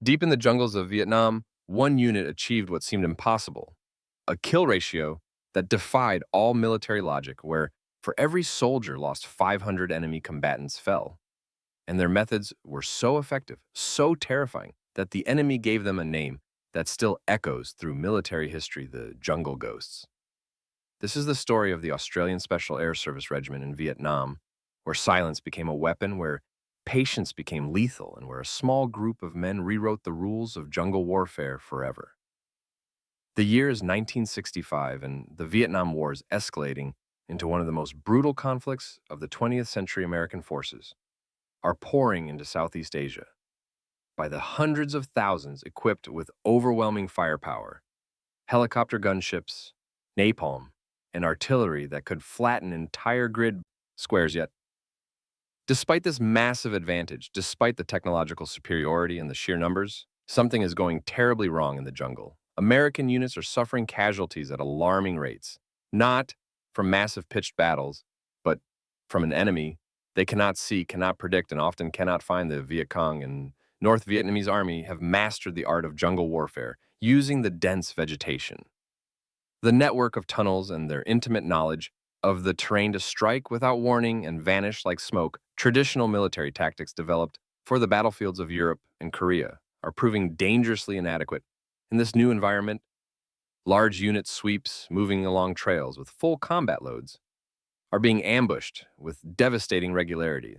Deep in the jungles of Vietnam, one unit achieved what seemed impossible, a kill ratio that defied all military logic, where for every soldier lost 500 enemy combatants fell. And their methods were so effective, so terrifying, that the enemy gave them a name that still echoes through military history, the Jungle Ghosts. This is the story of the Australian Special Air Service Regiment in Vietnam, where silence became a weapon, where patience became lethal, and where a small group of men rewrote the rules of jungle warfare forever. The year is 1965, and the Vietnam War is escalating into one of the most brutal conflicts of the 20th century. American forces are pouring into Southeast Asia by the hundreds of thousands equipped with overwhelming firepower, helicopter gunships, napalm, and artillery that could flatten entire grid squares. Yet, despite this massive advantage, despite the technological superiority and the sheer numbers, something is going terribly wrong in the jungle. American units are suffering casualties at alarming rates, not from massive pitched battles, but from an enemy they cannot see, cannot predict, and often cannot find. The Viet Cong and North Vietnamese army have mastered the art of jungle warfare, using the dense vegetation, the network of tunnels, and their intimate knowledge of the terrain to strike without warning and vanish like smoke. Traditional military tactics developed for the battlefields of Europe and Korea are proving dangerously inadequate in this new environment. Large unit sweeps moving along trails with full combat loads are being ambushed with devastating regularity.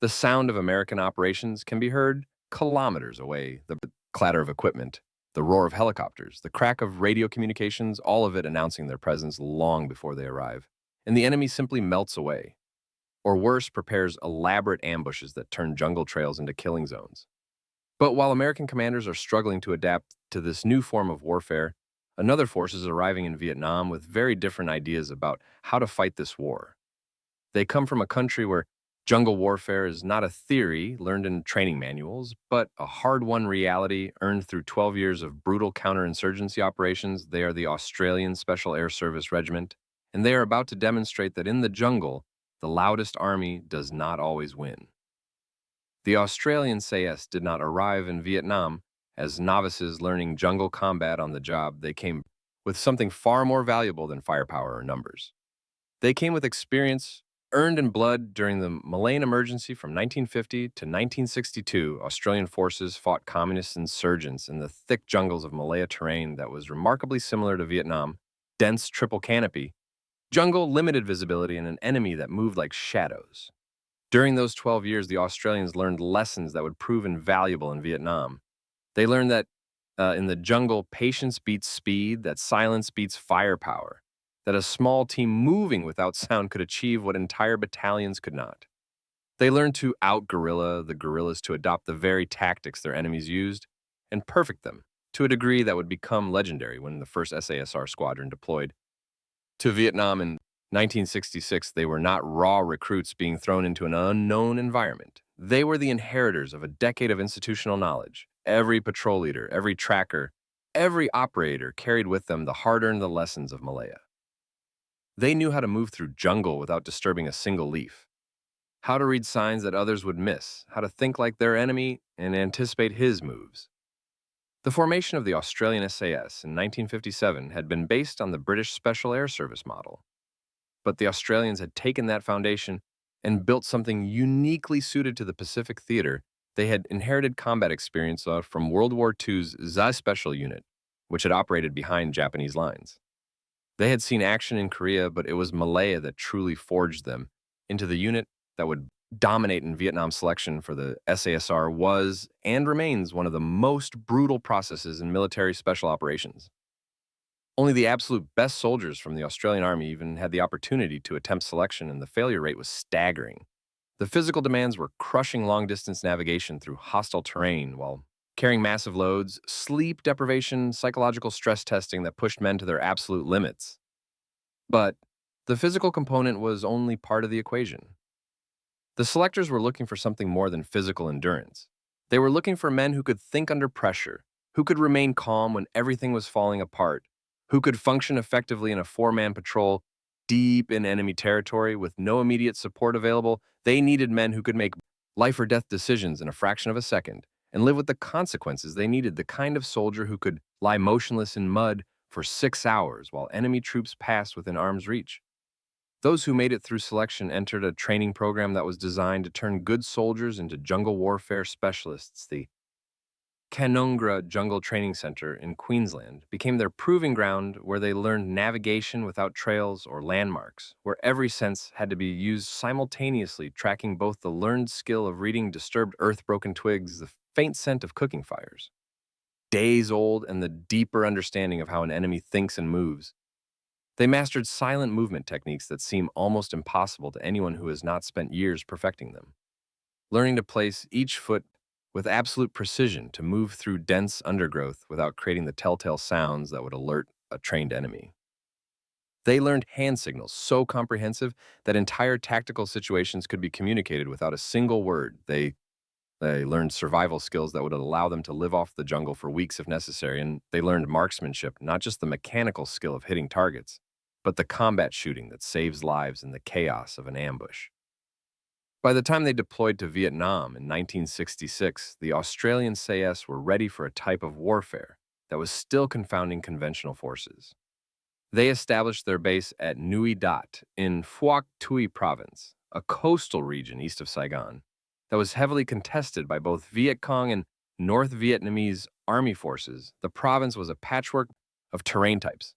The sound of American operations can be heard kilometers away, the clatter of equipment, the roar of helicopters, the crack of radio communications, all of it announcing their presence long before they arrive. And the enemy simply melts away, or worse, prepares elaborate ambushes that turn jungle trails into killing zones. But while American commanders are struggling to adapt to this new form of warfare, another force is arriving in Vietnam with very different ideas about how to fight this war. They come from a country where jungle warfare is not a theory learned in training manuals, but a hard-won reality earned through 12 years of brutal counterinsurgency operations. They are the Australian Special Air Service Regiment, and they are about to demonstrate that in the jungle, the loudest army does not always win. The Australian SAS did not arrive in Vietnam as novices learning jungle combat on the job. They came with something far more valuable than firepower or numbers. They came with experience earned in blood. During the Malayan Emergency from 1950 to 1962, Australian forces fought communist insurgents in the thick jungles of Malaya terrain that was remarkably similar to Vietnam. Dense triple canopy, jungle, limited visibility, and an enemy that moved like shadows. During those 12 years, the Australians learned lessons that would prove invaluable in Vietnam. They learned that in the jungle, patience beats speed, that silence beats firepower, that a small team moving without sound could achieve what entire battalions could not. They learned to out-guerrilla the guerrillas, to adopt the very tactics their enemies used, and perfect them to a degree that would become legendary when the first SASR squadron deployed to Vietnam in 1966. They were not raw recruits being thrown into an unknown environment. They were the inheritors of a decade of institutional knowledge. Every patrol leader, every tracker, every operator carried with them the hard-earned lessons of Malaya. They knew how to move through jungle without disturbing a single leaf, how to read signs that others would miss, how to think like their enemy and anticipate his moves. The formation of the Australian SAS in 1957 had been based on the British Special Air Service model, but the Australians had taken that foundation and built something uniquely suited to the Pacific Theater. They had inherited combat experience from World War II's SAS Special Unit, which had operated behind Japanese lines. They had seen action in Korea, but it was Malaya that truly forged them into the unit that would dominate in Vietnam. Selection for the SASR was and remains one of the most brutal processes in military special operations. Only the absolute best soldiers from the Australian Army even had the opportunity to attempt selection, and the failure rate was staggering. The physical demands were crushing: long-distance navigation through hostile terrain while carrying massive loads, sleep deprivation, psychological stress testing that pushed men to their absolute limits. But the physical component was only part of the equation. The selectors were looking for something more than physical endurance. They were looking for men who could think under pressure, who could remain calm when everything was falling apart, who could function effectively in a four-man patrol deep in enemy territory with no immediate support available. They needed men who could make life or death decisions in a fraction of a second, and live with the consequences. They needed the kind of soldier who could lie motionless in mud for 6 hours while enemy troops passed within arm's reach. Those who made it through selection entered a training program that was designed to turn good soldiers into jungle warfare specialists. The Canongra Jungle Training Center in Queensland became their proving ground where they learned navigation without trails or landmarks, where every sense had to be used simultaneously, tracking both the learned skill of reading disturbed earth-broken twigs, the faint scent of cooking fires, days old, and the deeper understanding of how an enemy thinks and moves. They mastered silent movement techniques that seem almost impossible to anyone who has not spent years perfecting them, learning to place each foot with absolute precision to move through dense undergrowth without creating the telltale sounds that would alert a trained enemy. They learned hand signals so comprehensive that entire tactical situations could be communicated without a single word. They learned survival skills that would allow them to live off the jungle for weeks if necessary, and they learned marksmanship, not just the mechanical skill of hitting targets, but the combat shooting that saves lives in the chaos of an ambush. By the time they deployed to Vietnam in 1966, the Australian SAS were ready for a type of warfare that was still confounding conventional forces. They established their base at Nui Dat in Phuoc Tuy Province, a coastal region east of Saigon, that was heavily contested by both Viet Cong and North Vietnamese army forces. The province was a patchwork of terrain types: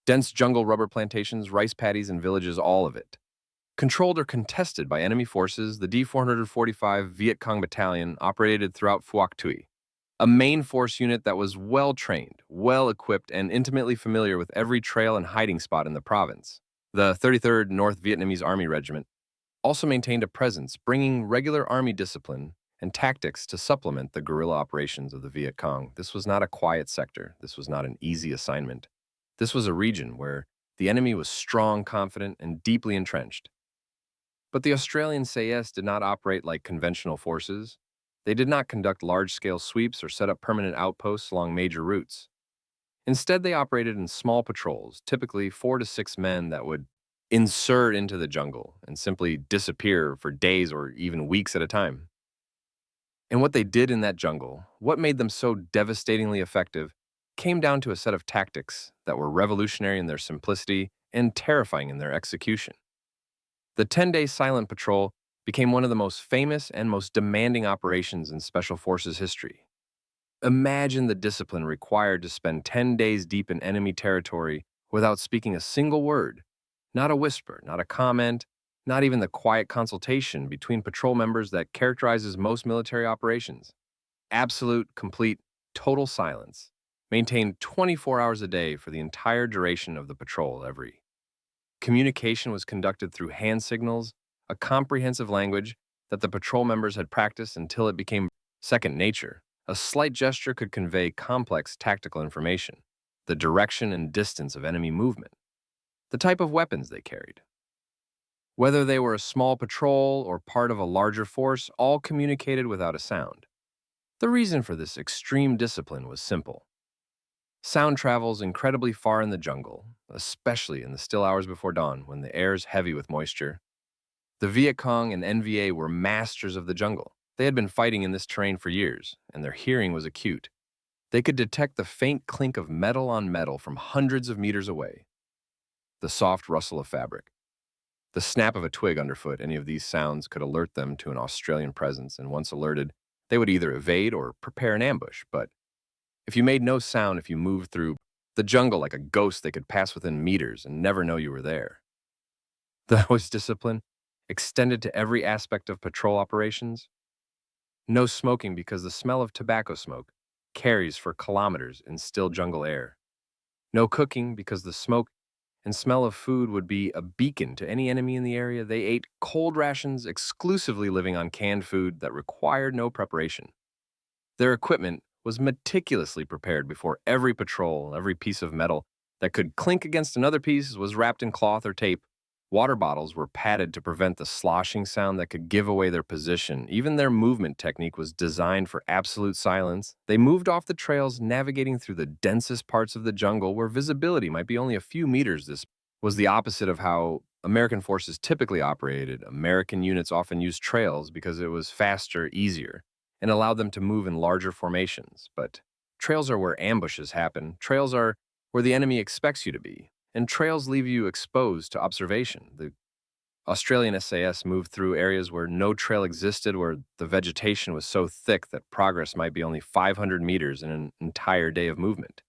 dense jungle, rubber plantations, rice paddies, and villages, all of it controlled or contested by enemy forces. The D-445 Viet Cong Battalion operated throughout Phuoc Tuy, a main force unit that was well-trained, well-equipped, and intimately familiar with every trail and hiding spot in the province. The 33rd North Vietnamese Army Regiment also maintained a presence, bringing regular army discipline and tactics to supplement the guerrilla operations of the Viet Cong. This was not a quiet sector. This was not an easy assignment. This was a region where the enemy was strong, confident, and deeply entrenched. But the Australian SAS did not operate like conventional forces. They did not conduct large-scale sweeps or set up permanent outposts along major routes. Instead, they operated in small patrols, typically 4 to 6 men that would insert into the jungle and simply disappear for days or even weeks at a time. And what they did in that jungle, what made them so devastatingly effective, came down to a set of tactics that were revolutionary in their simplicity and terrifying in their execution. The 10-day silent patrol became one of the most famous and most demanding operations in Special Forces history. Imagine the discipline required to spend 10 days deep in enemy territory without speaking a single word, not a whisper, not a comment, not even the quiet consultation between patrol members that characterizes most military operations. Absolute, complete, total silence, maintained 24 hours a day for the entire duration of the patrol. Every communication was conducted through hand signals, a comprehensive language that the patrol members had practiced until it became second nature. A slight gesture could convey complex tactical information, the direction and distance of enemy movement, the type of weapons they carried. Whether they were a small patrol or part of a larger force, all communicated without a sound. The reason for this extreme discipline was simple. Sound travels incredibly far in the jungle, especially in the still hours before dawn when the air is heavy with moisture. The Viet Cong and NVA were masters of the jungle. They had been fighting in this terrain for years, and their hearing was acute. They could detect the faint clink of metal on metal from hundreds of meters away, the soft rustle of fabric, the snap of a twig underfoot. Any of these sounds could alert them to an Australian presence, and once alerted, they would either evade or prepare an ambush. But if you made no sound, if you moved through the jungle like a ghost, they could pass within meters and never know you were there. That was discipline extended to every aspect of patrol operations. No smoking because the smell of tobacco smoke carries for kilometers in still jungle air. No cooking because the smoke and smell of food would be a beacon to any enemy in the area. They ate cold rations, exclusively living on canned food that required no preparation. Their equipment was meticulously prepared before every patrol. Every piece of metal that could clink against another piece was wrapped in cloth or tape. Water bottles were padded to prevent the sloshing sound that could give away their position. Even their movement technique was designed for absolute silence. They moved off the trails, navigating through the densest parts of the jungle where visibility might be only a few meters. This was the opposite of how American forces typically operated. American units often used trails because it was faster, easier, and allowed them to move in larger formations. But trails are where ambushes happen. Trails are where the enemy expects you to be, and trails leave you exposed to observation. The Australian SAS moved through areas where no trail existed, where the vegetation was so thick that progress might be only 500 meters in an entire day of movement.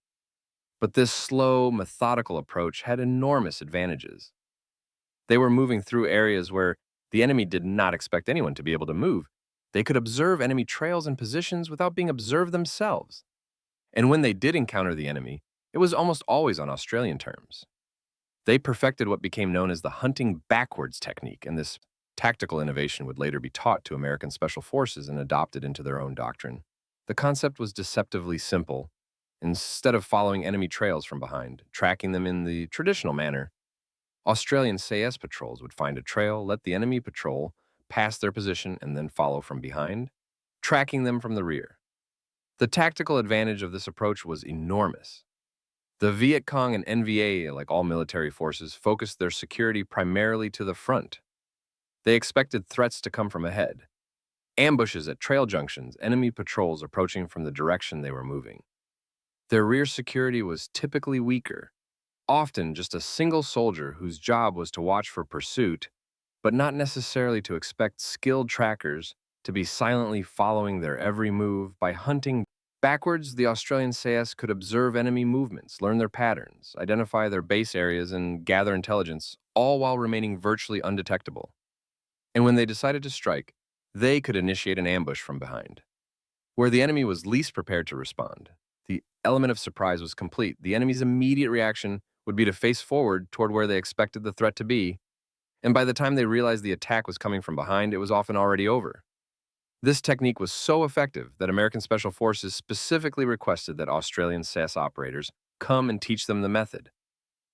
But this slow, methodical approach had enormous advantages. They were moving through areas where the enemy did not expect anyone to be able to move. They could observe enemy trails and positions without being observed themselves. And when they did encounter the enemy, it was almost always on Australian terms. They perfected what became known as the hunting backwards technique, and this tactical innovation would later be taught to American special forces and adopted into their own doctrine. The concept was deceptively simple. Instead of following enemy trails from behind, tracking them in the traditional manner, Australian SAS patrols would find a trail, let the enemy patrol pass their position, and then follow from behind, tracking them from the rear. The tactical advantage of this approach was enormous. The Viet Cong and NVA, like all military forces, focused their security primarily to the front. They expected threats to come from ahead, ambushes at trail junctions, enemy patrols approaching from the direction they were moving. Their rear security was typically weaker, often just a single soldier whose job was to watch for pursuit, but not necessarily to expect skilled trackers to be silently following their every move. By hunting backwards, the Australian SAS could observe enemy movements, learn their patterns, identify their base areas, and gather intelligence, all while remaining virtually undetectable. And when they decided to strike, they could initiate an ambush from behind, where the enemy was least prepared to respond. The element of surprise was complete. The enemy's immediate reaction would be to face forward toward where they expected the threat to be, and by the time they realized the attack was coming from behind, it was often already over. This technique was so effective that American Special Forces specifically requested that Australian SAS operators come and teach them the method.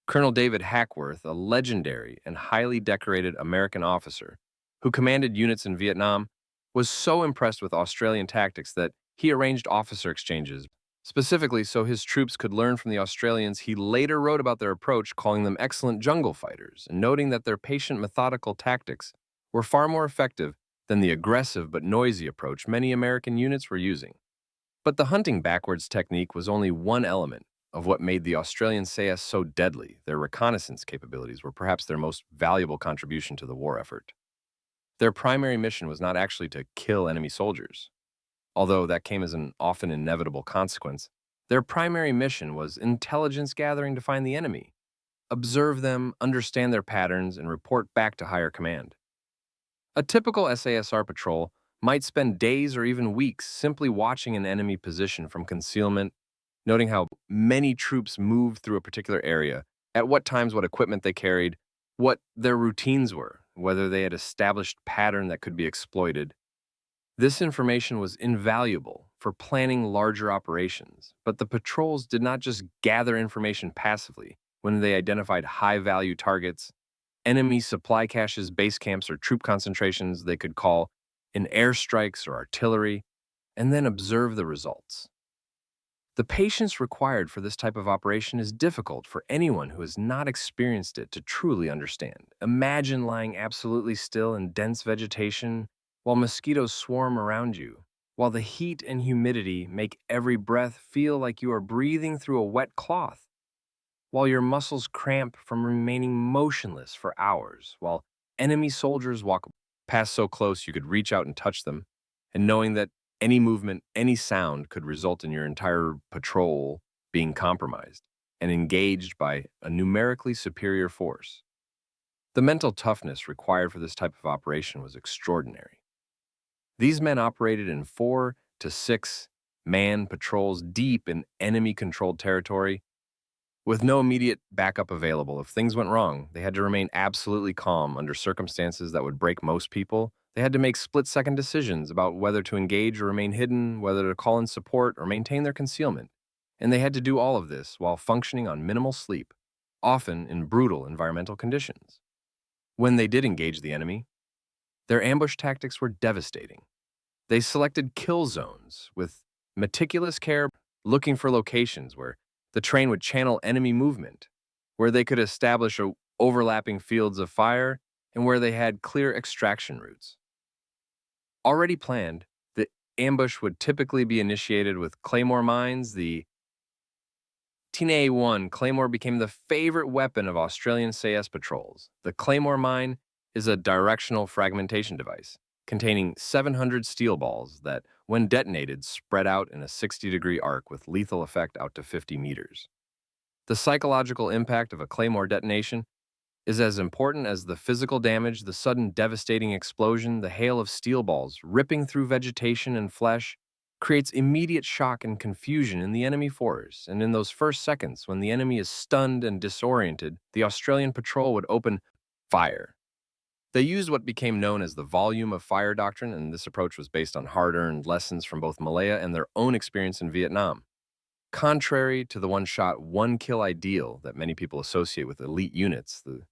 Colonel David Hackworth, a legendary and highly decorated American officer who commanded units in Vietnam, was so impressed with Australian tactics that he arranged officer exchanges, specifically so his troops could learn from the Australians. He later wrote about their approach, calling them excellent jungle fighters, and noting that their patient, methodical tactics were far more effective than the aggressive but noisy approach many American units were using. But the hunting backwards technique was only one element of what made the Australian SAS so deadly. Their reconnaissance capabilities were perhaps their most valuable contribution to the war effort. Their primary mission was not actually to kill enemy soldiers, although that came as an often inevitable consequence. Their primary mission was intelligence gathering to find the enemy, observe them, understand their patterns, and report back to higher command. A typical SASR patrol might spend days or even weeks simply watching an enemy position from concealment, noting how many troops moved through a particular area, at what times, what equipment they carried, what their routines were, whether they had established pattern that could be exploited. This information was invaluable for planning larger operations, but the patrols did not just gather information passively. When they identified high-value targets, enemy supply caches, base camps, or troop concentrations, they could call in airstrikes or artillery, and then observe the results. The patience required for this type of operation is difficult for anyone who has not experienced it to truly understand. Imagine lying absolutely still in dense vegetation while mosquitoes swarm around you, while the heat and humidity make every breath feel like you are breathing through a wet cloth, while your muscles cramp from remaining motionless for hours, while enemy soldiers walk past so close you could reach out and touch them, and knowing that any movement, any sound could result in your entire patrol being compromised and engaged by a numerically superior force. The mental toughness required for this type of operation was extraordinary. These men operated in 4 to 6 man patrols deep in enemy-controlled territory, with no immediate backup available. If things went wrong, they had to remain absolutely calm under circumstances that would break most people. They had to make split-second decisions about whether to engage or remain hidden, whether to call in support or maintain their concealment. And they had to do all of this while functioning on minimal sleep, often in brutal environmental conditions. When they did engage the enemy, their ambush tactics were devastating. They selected kill zones with meticulous care, looking for locations where the train would channel enemy movement, where they could establish overlapping fields of fire, and where they had clear extraction routes. Already planned, the ambush would typically be initiated with claymore mines. The TNA-1 claymore became the favorite weapon of Australian SAS patrols. The claymore mine is a directional fragmentation device containing 700 steel balls that, when detonated, spread out in a 60-degree arc with lethal effect out to 50 meters. The psychological impact of a claymore detonation is as important as the physical damage. The sudden devastating explosion, the hail of steel balls ripping through vegetation and flesh, creates immediate shock and confusion in the enemy force, and in those first seconds, when the enemy is stunned and disoriented, the Australian patrol would open fire. They used what became known as the volume of fire doctrine, and this approach was based on hard-earned lessons from both Malaya and their own experience in Vietnam. Contrary to the one-shot, one-kill ideal that many people associate with elite units, the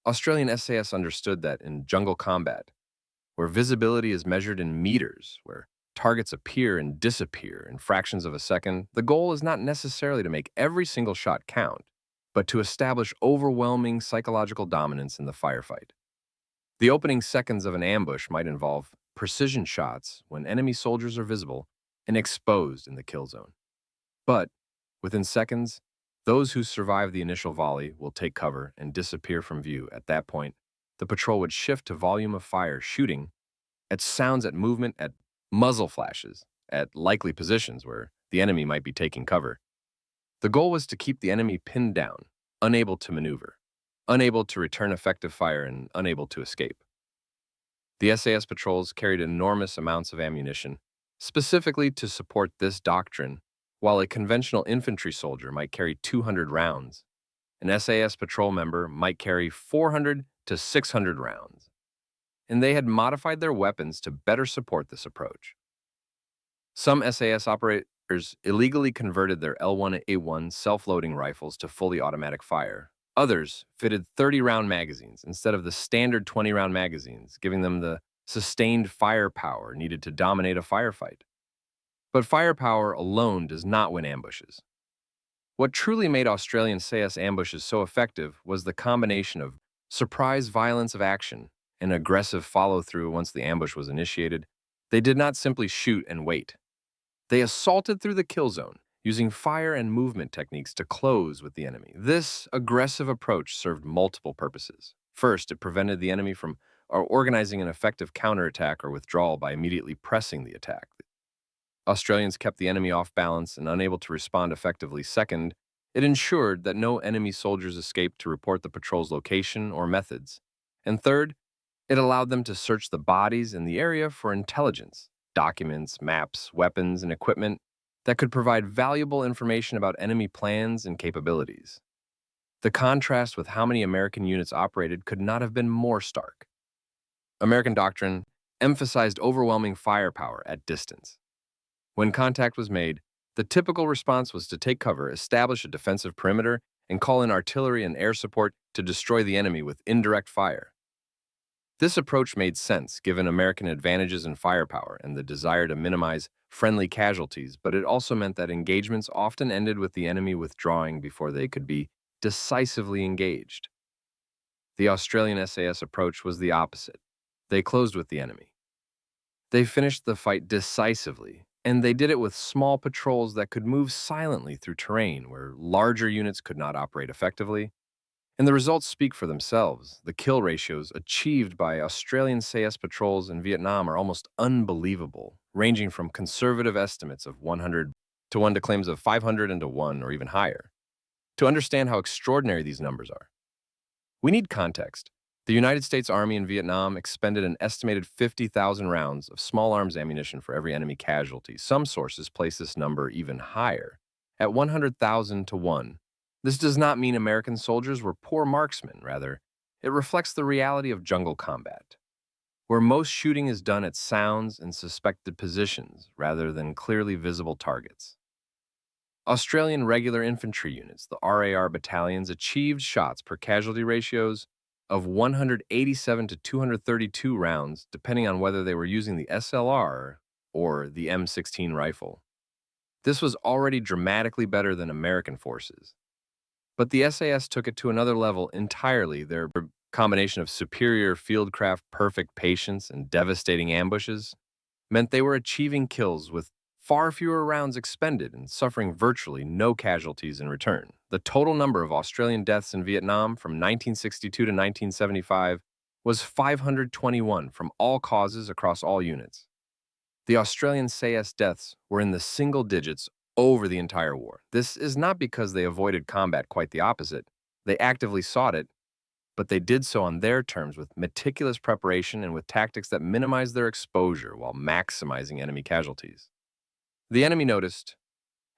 Australian SAS understood that in jungle combat, where visibility is measured in meters, where targets appear and disappear in fractions of a second, the goal is not necessarily to make every single shot count, but to establish overwhelming psychological dominance in the firefight. The opening seconds of an ambush might involve precision shots when enemy soldiers are visible and exposed in the kill zone. But within seconds, those who survive the initial volley will take cover and disappear from view. At that point, the patrol would shift to volume of fire, shooting at sounds, at movement, at muzzle flashes, at likely positions where the enemy might be taking cover. The goal was to keep the enemy pinned down, unable to maneuver, unable to return effective fire, and unable to escape. The SAS patrols carried enormous amounts of ammunition, specifically to support this doctrine. While a conventional infantry soldier might carry 200 rounds, an SAS patrol member might carry 400 to 600 rounds, and they had modified their weapons to better support this approach. Some SAS operators illegally converted their L1A1 self-loading rifles to fully automatic fire. Others fitted 30-round magazines instead of the standard 20-round magazines, giving them the sustained firepower needed to dominate a firefight. But firepower alone does not win ambushes. What truly made Australian SAS ambushes so effective was the combination of surprise violence of action and aggressive follow-through once the ambush was initiated. They did not simply shoot and wait. They assaulted through the kill zone, using fire and movement techniques to close with the enemy. This aggressive approach served multiple purposes. First, it prevented the enemy from organizing an effective counterattack or withdrawal by immediately pressing the attack. Australians kept the enemy off balance and unable to respond effectively. Second, it ensured that no enemy soldiers escaped to report the patrol's location or methods. And third, it allowed them to search the bodies in the area for intelligence, documents, maps, weapons, and equipment that could provide valuable information about enemy plans and capabilities. The contrast with how many American units operated could not have been more stark. American doctrine emphasized overwhelming firepower at distance. When contact was made, the typical response was to take cover, establish a defensive perimeter, and call in artillery and air support to destroy the enemy with indirect fire. This approach made sense given American advantages in firepower and the desire to minimize friendly casualties, but it also meant that engagements often ended with the enemy withdrawing before they could be decisively engaged. The Australian SAS approach was the opposite. They closed with the enemy. They finished the fight decisively, and they did it with small patrols that could move silently through terrain where larger units could not operate effectively. And the results speak for themselves. The kill ratios achieved by Australian SAS patrols in Vietnam are almost unbelievable, ranging from conservative estimates of 100 to 1 to claims of 500 and to 1 or even higher. To understand how extraordinary these numbers are, we need context. The United States Army in Vietnam expended an estimated 50,000 rounds of small arms ammunition for every enemy casualty. Some sources place this number even higher, at 100,000 to 1. This does not mean American soldiers were poor marksmen. Rather, it reflects the reality of jungle combat, where most shooting is done at sounds and suspected positions rather than clearly visible targets. Australian regular infantry units, the RAR battalions, achieved shots per casualty ratios of 187 to 232 rounds, depending on whether they were using the SLR or the M16 rifle. This was already dramatically better than American forces. But the SAS took it to another level entirely. Their combination of superior fieldcraft, perfect patience, and devastating ambushes meant they were achieving kills with far fewer rounds expended and suffering virtually no casualties in return. The total number of Australian deaths in Vietnam from 1962 to 1975 was 521 from all causes across all units. The Australian SAS deaths were in the single digits over the entire war. This is not because they avoided combat, quite the opposite. They actively sought it, but they did so on their terms with meticulous preparation and with tactics that minimized their exposure while maximizing enemy casualties. The enemy noticed,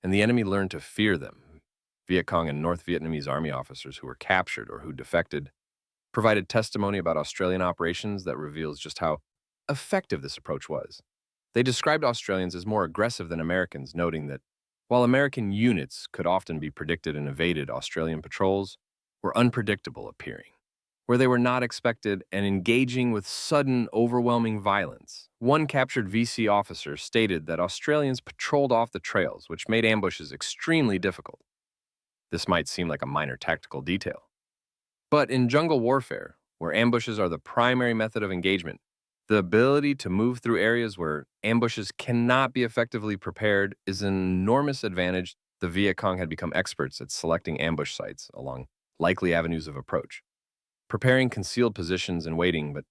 and the enemy learned to fear them. Viet Cong and North Vietnamese army officers who were captured or who defected provided testimony about Australian operations that reveals just how effective this approach was. They described Australians as more aggressive than Americans, noting that while American units could often be predicted and evaded, Australian patrols were unpredictable appearing, where they were not expected and engaging with sudden, overwhelming violence. One captured VC officer stated that Australians patrolled off the trails, which made ambushes extremely difficult. This might seem like a minor tactical detail, but in jungle warfare, where ambushes are the primary method of engagement, the ability to move through areas where ambushes cannot be effectively prepared is an enormous advantage. The Viet Cong had become experts at selecting ambush sites along likely avenues of approach, preparing concealed positions and waiting. But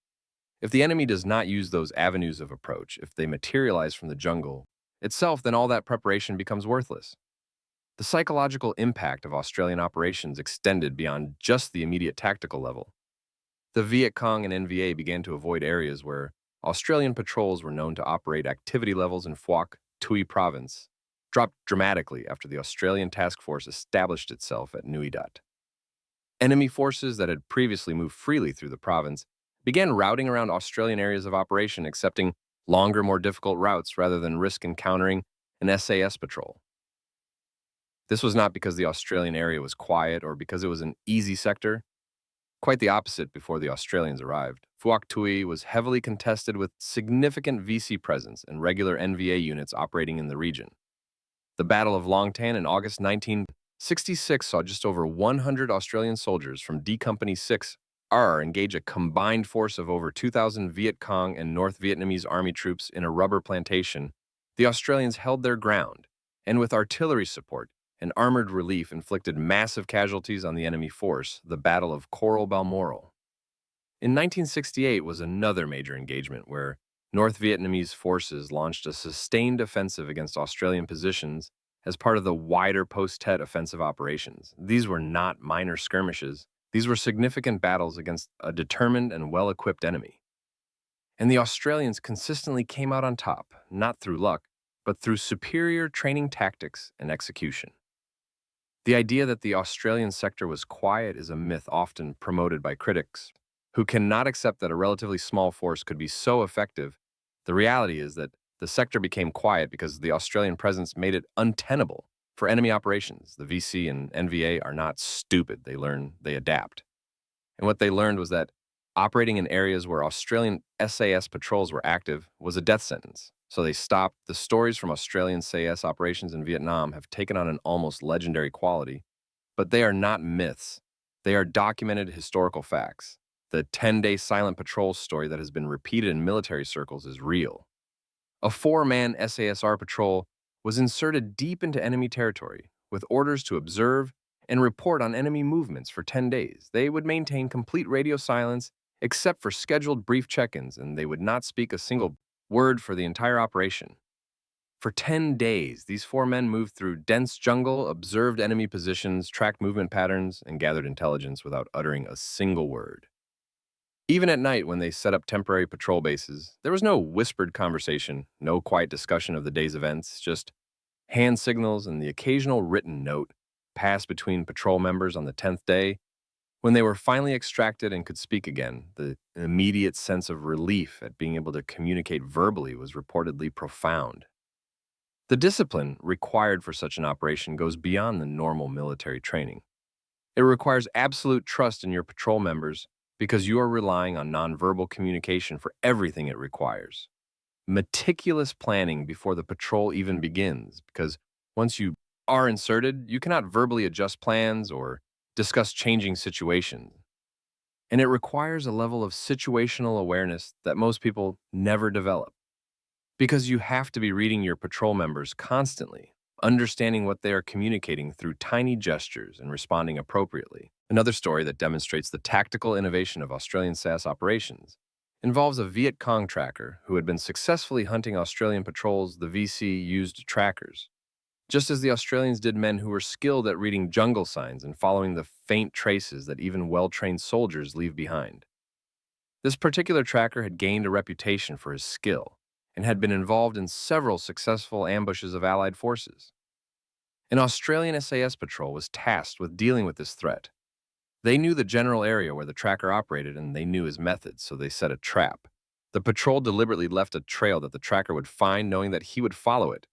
if the enemy does not use those avenues of approach, if they materialize from the jungle itself, then all that preparation becomes worthless. The psychological impact of Australian operations extended beyond just the immediate tactical level. The Viet Cong and NVA began to avoid areas where Australian patrols were known to operate. Activity levels in Phuoc Tuy Province dropped dramatically after the Australian task force established itself at Nui Dat. Enemy forces that had previously moved freely through the province began routing around Australian areas of operation, accepting longer, more difficult routes rather than risk encountering an SAS patrol. This was not because the Australian area was quiet or because it was an easy sector. Quite the opposite before the Australians arrived. Phuoc Tuy was heavily contested with significant VC presence and regular NVA units operating in the region. The Battle of Long Tan in August 1966 saw just over 100 Australian soldiers from D Company 6R engage a combined force of over 2,000 Viet Cong and North Vietnamese army troops in a rubber plantation. The Australians held their ground, and with artillery support and armored relief inflicted massive casualties on the enemy force. The Battle of Coral Balmoral in 1968 was another major engagement where North Vietnamese forces launched a sustained offensive against Australian positions as part of the wider post-Tet offensive operations. These were not minor skirmishes. These were significant battles against a determined and well-equipped enemy. And the Australians consistently came out on top, not through luck, but through superior training tactics and execution. The idea that the Australian sector was quiet is a myth often promoted by critics who cannot accept that a relatively small force could be so effective. The reality is that the sector became quiet because the Australian presence made it untenable for enemy operations. The VC and NVA are not stupid. They learn, they adapt. And what they learned was that operating in areas where Australian SAS patrols were active was a death sentence. So they stopped. The stories from Australian SAS operations in Vietnam have taken on an almost legendary quality, but they are not myths. They are documented historical facts. The 10-day silent patrol story that has been repeated in military circles is real. A 4-man SASR patrol was inserted deep into enemy territory with orders to observe and report on enemy movements for 10 days. They would maintain complete radio silence except for scheduled brief check-ins, and they would not speak a single word for the entire operation. For 10 days, these 4 men moved through dense jungle, observed enemy positions, tracked movement patterns, and gathered intelligence without uttering a single word. Even at night, when they set up temporary patrol bases, there was no whispered conversation, no quiet discussion of the day's events, just hand signals and the occasional written note passed between patrol members on the 10th day. When they were finally extracted and could speak again, the immediate sense of relief at being able to communicate verbally was reportedly profound. The discipline required for such an operation goes beyond the normal military training. It requires absolute trust in your patrol members because you are relying on nonverbal communication for everything it requires. Meticulous planning before the patrol even begins, because once you are inserted, you cannot verbally adjust plans or discuss changing situations. And it requires a level of situational awareness that most people never develop. Because you have to be reading your patrol members constantly, understanding what they are communicating through tiny gestures and responding appropriately. Another story that demonstrates the tactical innovation of Australian SAS operations involves a Viet Cong tracker who had been successfully hunting Australian patrols the VC used trackers, just as the Australians did men who were skilled at reading jungle signs and following the faint traces that even well-trained soldiers leave behind. This particular tracker had gained a reputation for his skill and had been involved in several successful ambushes of Allied forces. An Australian SAS patrol was tasked with dealing with this threat. They knew the general area where the tracker operated and they knew his methods, so they set a trap. The patrol deliberately left a trail that the tracker would find, knowing that he would follow it.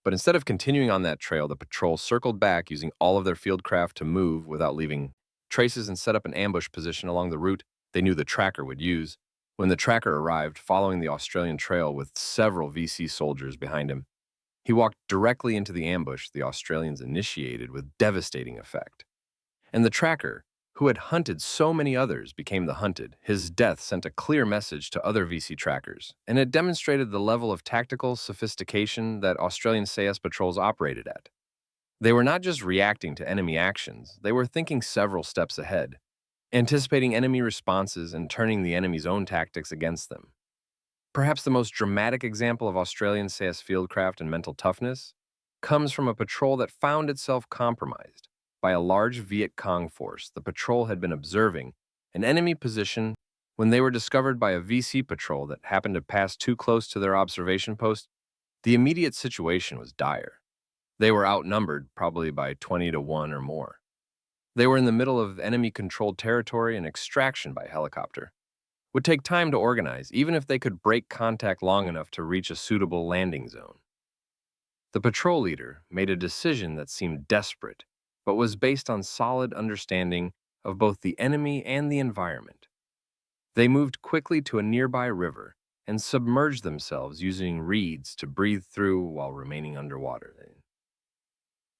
But instead of continuing on that trail, the patrol circled back using all of their field craft to move without leaving traces and set up an ambush position along the route they knew the tracker would use. When the tracker arrived, following the Australian trail with several VC soldiers behind him, he walked directly into the ambush the Australians initiated with devastating effect. And the tracker, who had hunted so many others, became the hunted. His death sent a clear message to other VC trackers, and it demonstrated the level of tactical sophistication that Australian SAS patrols operated at. They were not just reacting to enemy actions, they were thinking several steps ahead, anticipating enemy responses and turning the enemy's own tactics against them. Perhaps the most dramatic example of Australian SAS fieldcraft and mental toughness comes from a patrol that found itself compromised by a large Viet Cong force. The patrol had been observing an enemy position when they were discovered by a VC patrol that happened to pass too close to their observation post. The immediate situation was dire. They were outnumbered, probably by 20 to 1 or more. They were in the middle of enemy-controlled territory, and extraction by helicopter would take time to organize, even if they could break contact long enough to reach a suitable landing zone. The patrol leader made a decision that seemed desperate, but was based on solid understanding of both the enemy and the environment. They moved quickly to a nearby river and submerged themselves using reeds to breathe through while remaining underwater.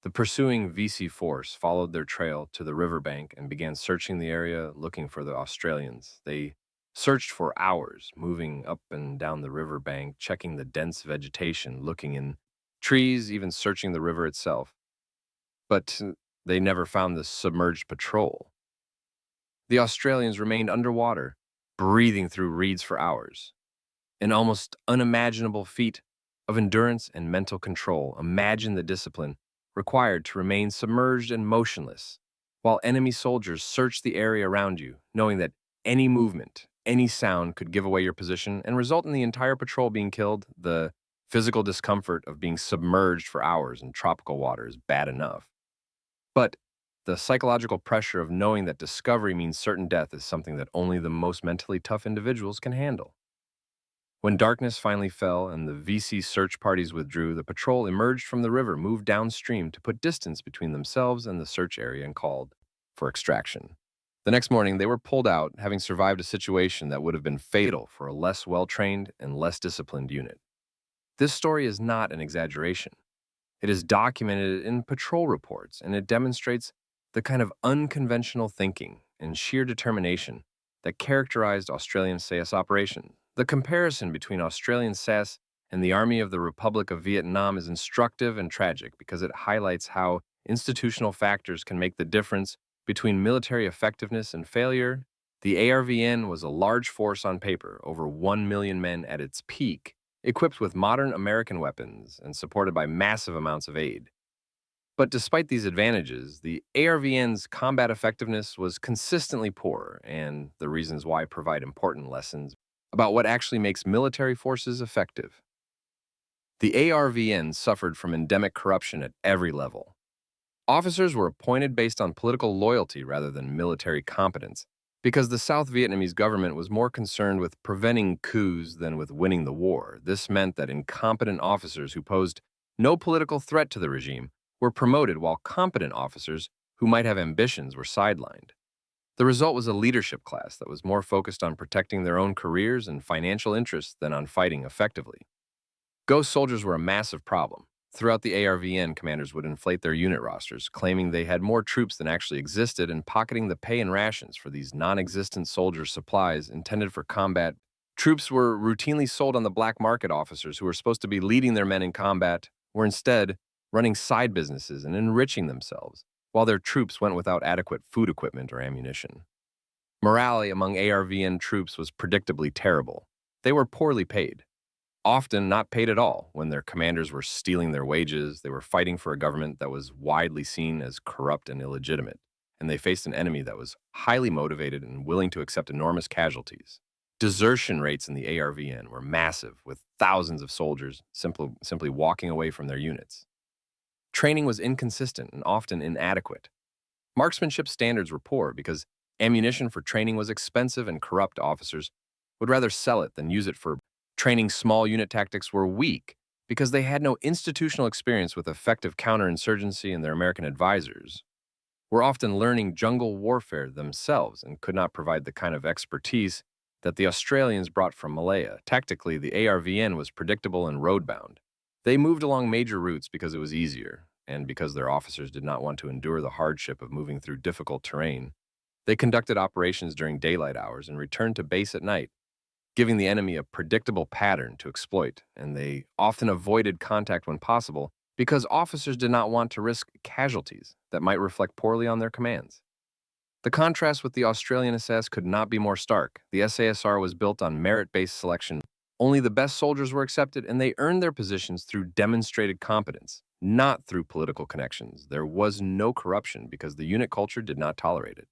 The pursuing VC force followed their trail to the riverbank and began searching the area looking for the Australians. They searched for hours, moving up and down the riverbank, checking the dense vegetation, looking in trees, even searching the river itself. But they never found the submerged patrol. The Australians remained underwater, breathing through reeds for hours. An almost unimaginable feat of endurance and mental control. Imagine the discipline required to remain submerged and motionless while enemy soldiers search the area around you, knowing that any movement, any sound could give away your position and result in the entire patrol being killed. The physical discomfort of being submerged for hours in tropical water is bad enough. But the psychological pressure of knowing that discovery means certain death is something that only the most mentally tough individuals can handle. When darkness finally fell and the VC search parties withdrew, the patrol emerged from the river, moved downstream to put distance between themselves and the search area, and called for extraction. The next morning, they were pulled out, having survived a situation that would have been fatal for a less well-trained and less disciplined unit. This story is not an exaggeration. It is documented in patrol reports, and it demonstrates the kind of unconventional thinking and sheer determination that characterized Australian SAS operations. The comparison between Australian SAS and the Army of the Republic of Vietnam is instructive and tragic because it highlights how institutional factors can make the difference between military effectiveness and failure. The ARVN was a large force on paper, over 1 million men at its peak, equipped with modern American weapons and supported by massive amounts of aid. But despite these advantages, the ARVN's combat effectiveness was consistently poor, and the reasons why provide important lessons about what actually makes military forces effective. The ARVN suffered from endemic corruption at every level. Officers were appointed based on political loyalty rather than military competence, because the South Vietnamese government was more concerned with preventing coups than with winning the war. This meant that incompetent officers who posed no political threat to the regime were promoted, while competent officers who might have ambitions were sidelined. The result was a leadership class that was more focused on protecting their own careers and financial interests than on fighting effectively. Ghost soldiers were a massive problem. Throughout the ARVN, commanders would inflate their unit rosters, claiming they had more troops than actually existed and pocketing the pay and rations for these non-existent soldiers' supplies intended for combat Troops were routinely sold on the black market. Officers who were supposed to be leading their men in combat were instead running side businesses and enriching themselves, while their troops went without adequate food equipment or ammunition. Morale among ARVN troops was predictably terrible. They were poorly paid, often not paid at all. When their commanders were stealing their wages, they were fighting for a government that was widely seen as corrupt and illegitimate, and they faced an enemy that was highly motivated and willing to accept enormous casualties. Desertion rates in the ARVN were massive, with thousands of soldiers simply walking away from their units. Training was inconsistent and often inadequate. Marksmanship standards were poor because ammunition for training was expensive, and corrupt officers would rather sell it than use it for training. Small unit tactics were weak because they had no institutional experience with effective counterinsurgency, and their American advisors were often learning jungle warfare themselves and could not provide the kind of expertise that the Australians brought from Malaya. Tactically, the ARVN was predictable and road-bound. They moved along major routes because it was easier, and because their officers did not want to endure the hardship of moving through difficult terrain. They conducted operations during daylight hours and returned to base at night, giving the enemy a predictable pattern to exploit, and they often avoided contact when possible because officers did not want to risk casualties that might reflect poorly on their commands. The contrast with the Australian SAS could not be more stark. The SASR was built on merit-based selection. Only the best soldiers were accepted, and they earned their positions through demonstrated competence, not through political connections. There was no corruption because the unit culture did not tolerate it.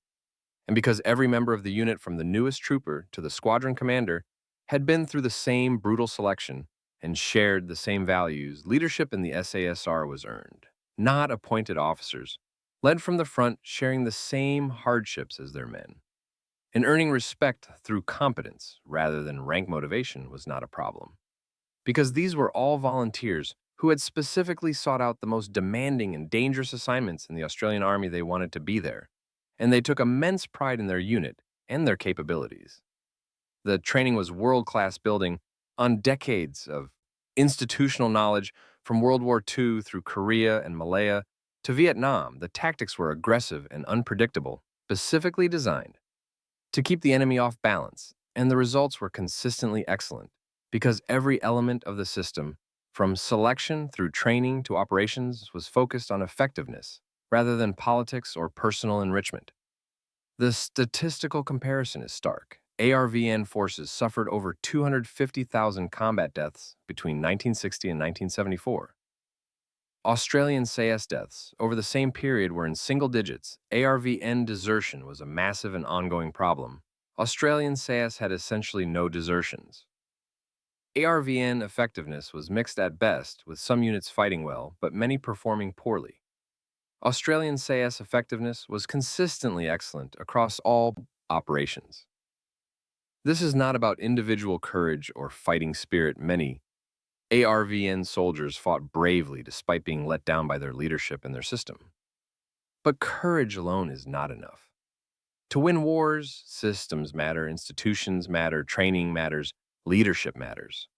And because every member of the unit, from the newest trooper to the squadron commander, had been through the same brutal selection and shared the same values, leadership in the SASR was earned, not appointed officers, led from the front, sharing the same hardships as their men. And earning respect through competence rather than rank motivation was not a problem, because these were all volunteers who had specifically sought out the most demanding and dangerous assignments in the Australian Army. They wanted to be there, and they took immense pride in their unit and their capabilities. The training was world-class, building on decades of institutional knowledge from World War II through Korea and Malaya to Vietnam. The tactics were aggressive and unpredictable, specifically designed to keep the enemy off balance, and the results were consistently excellent because every element of the system, from selection through training to operations, was focused on effectiveness rather than politics or personal enrichment. The statistical comparison is stark. ARVN forces suffered over 250,000 combat deaths between 1960 and 1974. Australian SAS deaths over the same period were in single digits. ARVN desertion was a massive and ongoing problem. Australian SAS had essentially no desertions. ARVN effectiveness was mixed at best, with some units fighting well, but many performing poorly. Australian SAS effectiveness was consistently excellent across all operations. This is not about individual courage or fighting spirit. Many ARVN soldiers fought bravely despite being let down by their leadership and their system. But courage alone is not enough. To win wars, systems matter, institutions matter, training matters, leadership matters.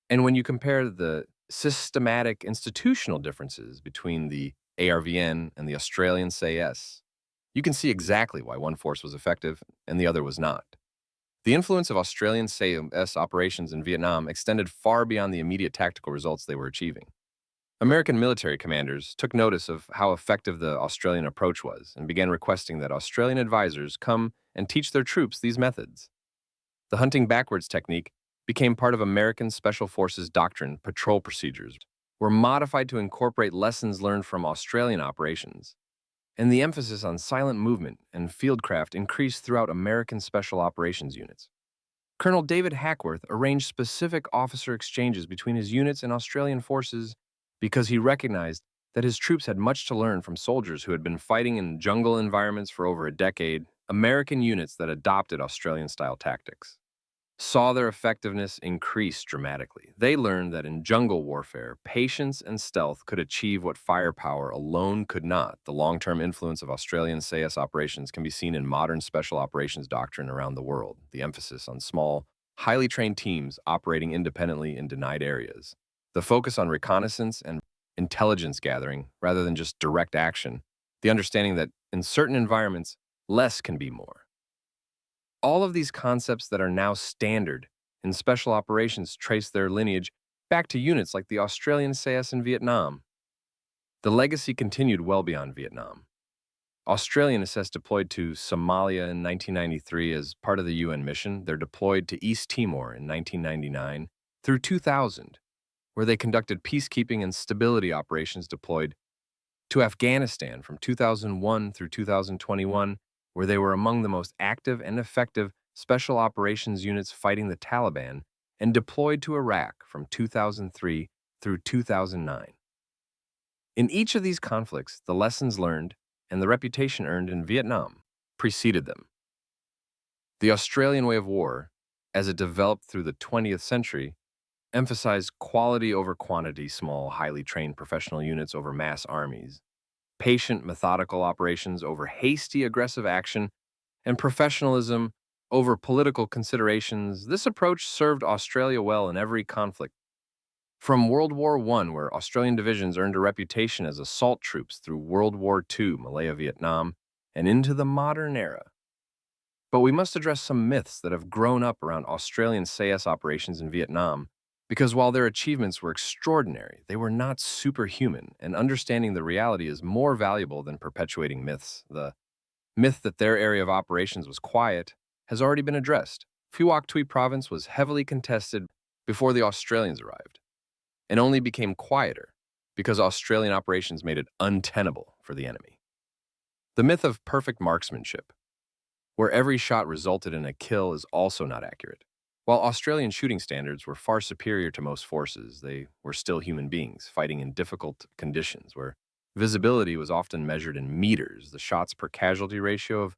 And when you compare the systematic institutional differences between the ARVN and the Australian SAS, you can see exactly why one force was effective and the other was not. The influence of Australian SAS operations in Vietnam extended far beyond the immediate tactical results they were achieving. American military commanders took notice of how effective the Australian approach was and began requesting that Australian advisors come and teach their troops these methods. The hunting backwards technique became part of American Special Forces doctrine. Patrol procedures were modified to incorporate lessons learned from Australian operations, and the emphasis on silent movement and fieldcraft increased throughout American Special Operations units. Colonel David Hackworth arranged specific officer exchanges between his units and Australian forces because he recognized that his troops had much to learn from soldiers who had been fighting in jungle environments for over a decade. American units that adopted Australian-style tactics saw their effectiveness increase dramatically. They learned that in jungle warfare, patience and stealth could achieve what firepower alone could not. The long-term influence of Australian SAS operations can be seen in modern special operations doctrine around the world. The emphasis on small, highly trained teams operating independently in denied areas. The focus on reconnaissance and intelligence gathering rather than just direct action. The understanding that in certain environments, less can be more. All of these concepts that are now standard in special operations trace their lineage back to units like the Australian SAS in Vietnam. The legacy continued well beyond Vietnam. Australian SAS deployed to Somalia in 1993 as part of the UN mission. They're deployed to East Timor in 1999 through 2000, where they conducted peacekeeping and stability operations, deployed to Afghanistan from 2001 through 2021, where they were among the most active and effective special operations units fighting the Taliban, and deployed to Iraq from 2003 through 2009. In each of these conflicts, the lessons learned and the reputation earned in Vietnam preceded them. The Australian way of war, as it developed through the 20th century, emphasized quality over quantity, small, highly trained professional units over mass armies, patient, methodical operations over hasty, aggressive action, and professionalism over political considerations. This approach served Australia well in every conflict. From World War I, where Australian divisions earned a reputation as assault troops, through World War II, Malaya, Vietnam, and into the modern era. But we must address some myths that have grown up around Australian SAS operations in Vietnam, because while their achievements were extraordinary, they were not superhuman, and understanding the reality is more valuable than perpetuating myths. The myth that their area of operations was quiet has already been addressed. Phuoc Tuy Province was heavily contested before the Australians arrived, and only became quieter because Australian operations made it untenable for the enemy. The myth of perfect marksmanship, where every shot resulted in a kill, is also not accurate. While Australian shooting standards were far superior to most forces, they were still human beings fighting in difficult conditions where visibility was often measured in meters. The shots per casualty ratio of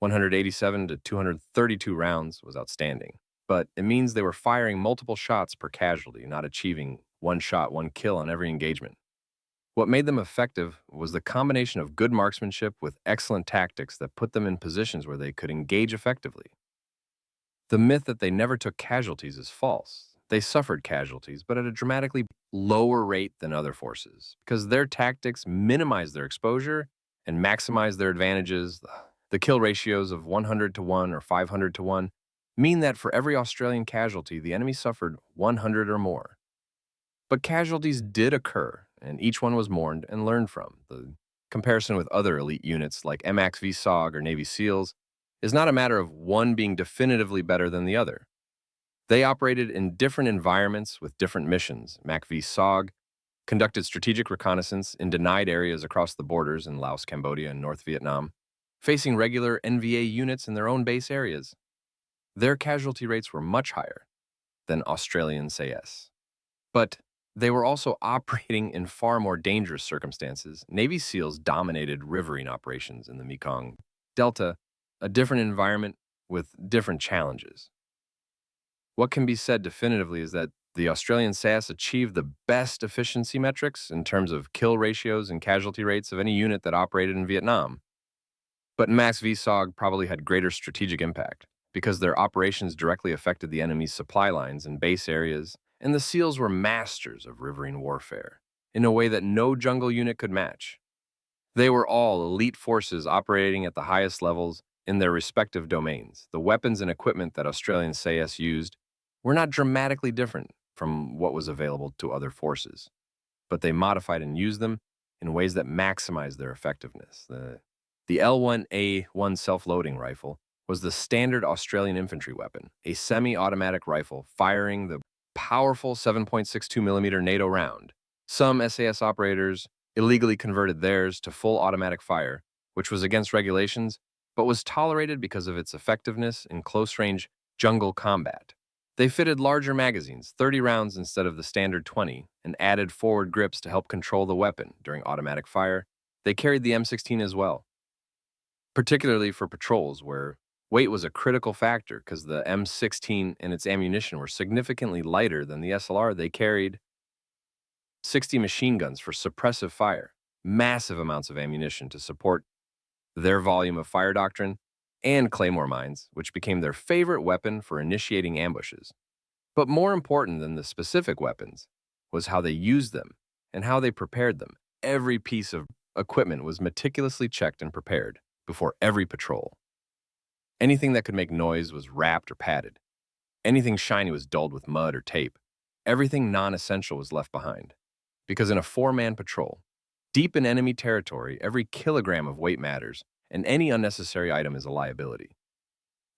187 to 232 rounds was outstanding, but it means they were firing multiple shots per casualty, not achieving one shot, one kill on every engagement. What made them effective was the combination of good marksmanship with excellent tactics that put them in positions where they could engage effectively. The myth that they never took casualties is false. They suffered casualties, but at a dramatically lower rate than other forces, because their tactics minimized their exposure and maximized their advantages. The kill ratios of 100 to 1 or 500 to 1 mean that for every Australian casualty, the enemy suffered 100 or more. But casualties did occur, and each one was mourned and learned from. The comparison with other elite units like MAX-V SOG or Navy SEALs is not a matter of one being definitively better than the other. They operated in different environments with different missions. MAC-V SOG conducted strategic reconnaissance in denied areas across the borders in Laos, Cambodia, and North Vietnam, facing regular NVA units in their own base areas. Their casualty rates were much higher than Australian SAS. But they were also operating in far more dangerous circumstances. Navy SEALs dominated riverine operations in the Mekong Delta, a different environment with different challenges. What can be said definitively is that the Australian SAS achieved the best efficiency metrics in terms of kill ratios and casualty rates of any unit that operated in Vietnam. But MAX-V SOG probably had greater strategic impact because their operations directly affected the enemy's supply lines and base areas, and the SEALs were masters of riverine warfare in a way that no jungle unit could match. They were all elite forces operating at the highest levels in their respective domains. The weapons and equipment that Australian SAS used were not dramatically different from what was available to other forces, but they modified and used them in ways that maximized their effectiveness. The L1A1 self-loading rifle was the standard Australian infantry weapon, a semi-automatic rifle firing the powerful 7.62mm NATO round. Some SAS operators illegally converted theirs to full automatic fire, which was against regulations, but was tolerated because of its effectiveness in close-range jungle combat. They fitted larger magazines, 30 rounds instead of the standard 20, and added forward grips to help control the weapon during automatic fire. They carried the M16 as well, particularly for patrols where weight was a critical factor because the M16 and its ammunition were significantly lighter than the SLR. They carried 60 machine guns for suppressive fire, massive amounts of ammunition to support their volume of fire doctrine, and claymore mines, which became their favorite weapon for initiating ambushes. But more important than the specific weapons was how they used them and how they prepared them. Every piece of equipment was meticulously checked and prepared before every patrol. Anything that could make noise was wrapped or padded. Anything shiny was dulled with mud or tape. Everything non-essential was left behind. Because in a four-man patrol, deep in enemy territory, every kilogram of weight matters, and any unnecessary item is a liability.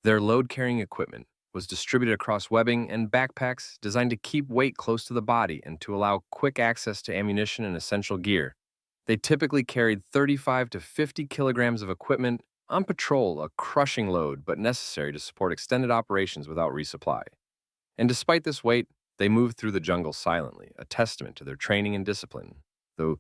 Their load-carrying equipment was distributed across webbing and backpacks designed to keep weight close to the body and to allow quick access to ammunition and essential gear. They typically carried 35 to 50 kilograms of equipment on patrol, a crushing load but necessary to support extended operations without resupply. And despite this weight, they moved through the jungle silently, a testament to their training and discipline. Though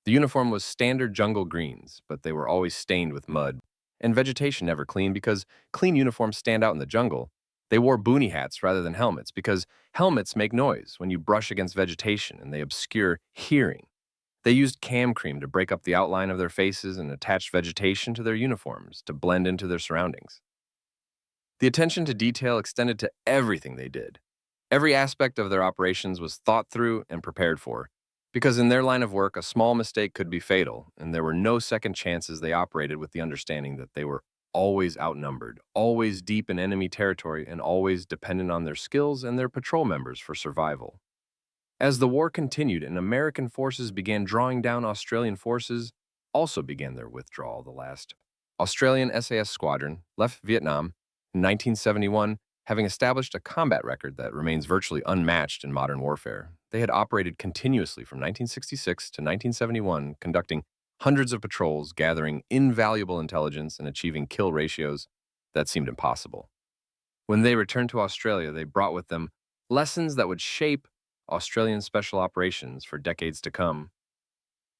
the uniform was standard jungle greens, but they were always stained with mud, and vegetation never clean because clean uniforms stand out in the jungle. They wore boonie hats rather than helmets because helmets make noise when you brush against vegetation and they obscure hearing. They used cam cream to break up the outline of their faces and attached vegetation to their uniforms to blend into their surroundings. The attention to detail extended to everything they did. Every aspect of their operations was thought through and prepared for, because in their line of work, a small mistake could be fatal, and there were no second chances. They operated with the understanding that they were always outnumbered, always deep in enemy territory, and always dependent on their skills and their patrol members for survival. As the war continued and American forces began drawing down Australian forces, also began their withdrawal. The last Australian SAS squadron left Vietnam in 1971, having established a combat record that remains virtually unmatched in modern warfare. They had operated continuously from 1966 to 1971, conducting hundreds of patrols, gathering invaluable intelligence, and achieving kill ratios that seemed impossible. When they returned to Australia, they brought with them lessons that would shape Australian special operations for decades to come.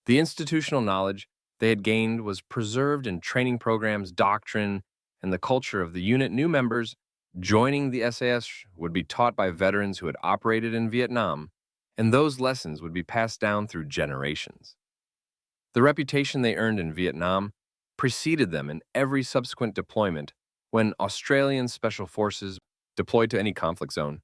The institutional knowledge they had gained was preserved in training programs, doctrine, and the culture of the unit. New members joining the SAS would be taught by veterans who had operated in Vietnam, and those lessons would be passed down through generations. The reputation they earned in Vietnam preceded them in every subsequent deployment. When Australian Special Forces deployed to any conflict zone,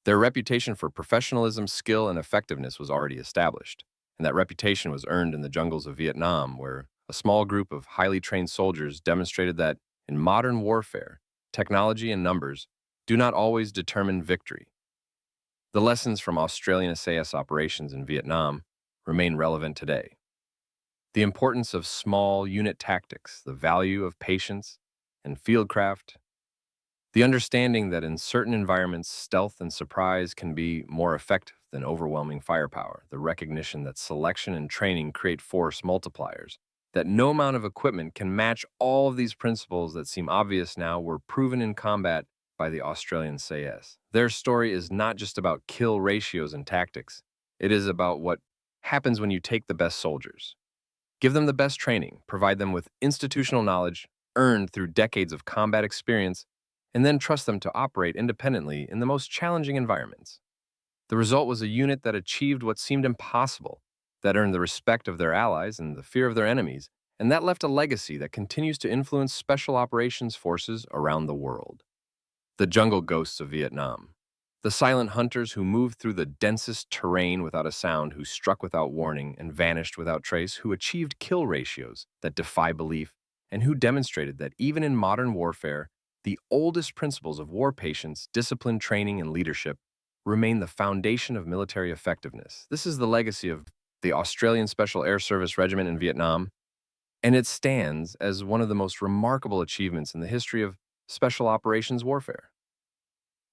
their reputation for professionalism, skill, and effectiveness was already established, and that reputation was earned in the jungles of Vietnam, where a small group of highly trained soldiers demonstrated that in modern warfare, technology and numbers do not always determine victory. The lessons from Australian SAS operations in Vietnam remain relevant today. The importance of small unit tactics, the value of patience and fieldcraft, the understanding that in certain environments, stealth and surprise can be more effective than overwhelming firepower, the recognition that selection and training create force multipliers, that no amount of equipment can match all of these principles that seem obvious now were proven in combat by the Australian SAS. Their story is not just about kill ratios and tactics. It is about what happens when you take the best soldiers, give them the best training, provide them with institutional knowledge earned through decades of combat experience, and then trust them to operate independently in the most challenging environments. The result was a unit that achieved what seemed impossible, that earned the respect of their allies and the fear of their enemies, and that left a legacy that continues to influence special operations forces around the world. The jungle ghosts of Vietnam. The silent hunters who moved through the densest terrain without a sound, who struck without warning and vanished without trace, who achieved kill ratios that defy belief, and who demonstrated that even in modern warfare, the oldest principles of war patience, discipline, training, and leadership remain the foundation of military effectiveness. This is the legacy of the Australian Special Air Service Regiment in Vietnam, and it stands as one of the most remarkable achievements in the history of special operations warfare.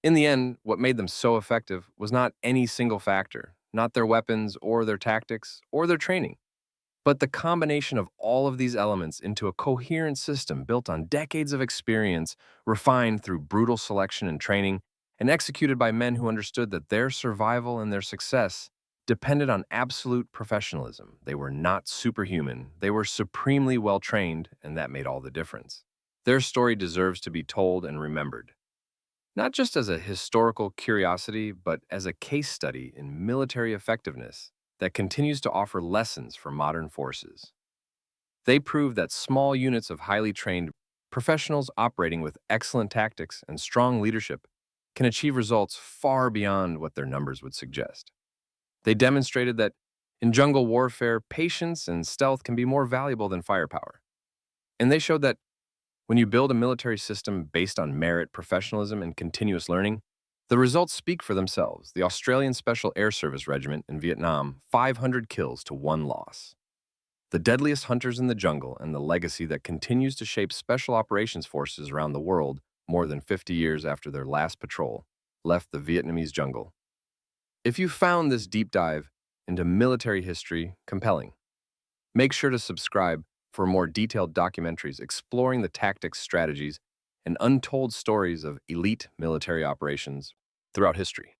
In the end, what made them so effective was not any single factor, not their weapons or their tactics or their training, but the combination of all of these elements into a coherent system built on decades of experience, refined through brutal selection and training, and executed by men who understood that their survival and their success depended on absolute professionalism. They were not superhuman. They were supremely well-trained, and that made all the difference. Their story deserves to be told and remembered, not just as a historical curiosity, but as a case study in military effectiveness that continues to offer lessons for modern forces. They prove that small units of highly trained professionals operating with excellent tactics and strong leadership can achieve results far beyond what their numbers would suggest. They demonstrated that in jungle warfare, patience and stealth can be more valuable than firepower. And they showed that When you build a military system based on merit, professionalism, and continuous learning, the results speak for themselves. The Australian Special Air Service Regiment in Vietnam, 500 kills to 1 loss. The deadliest hunters in the jungle and the legacy that continues to shape special operations forces around the world more than 50 years after their last patrol left the Vietnamese jungle. If you found this deep dive into military history compelling, make sure to subscribe for more detailed documentaries exploring the tactics, strategies, and untold stories of elite military operations throughout history.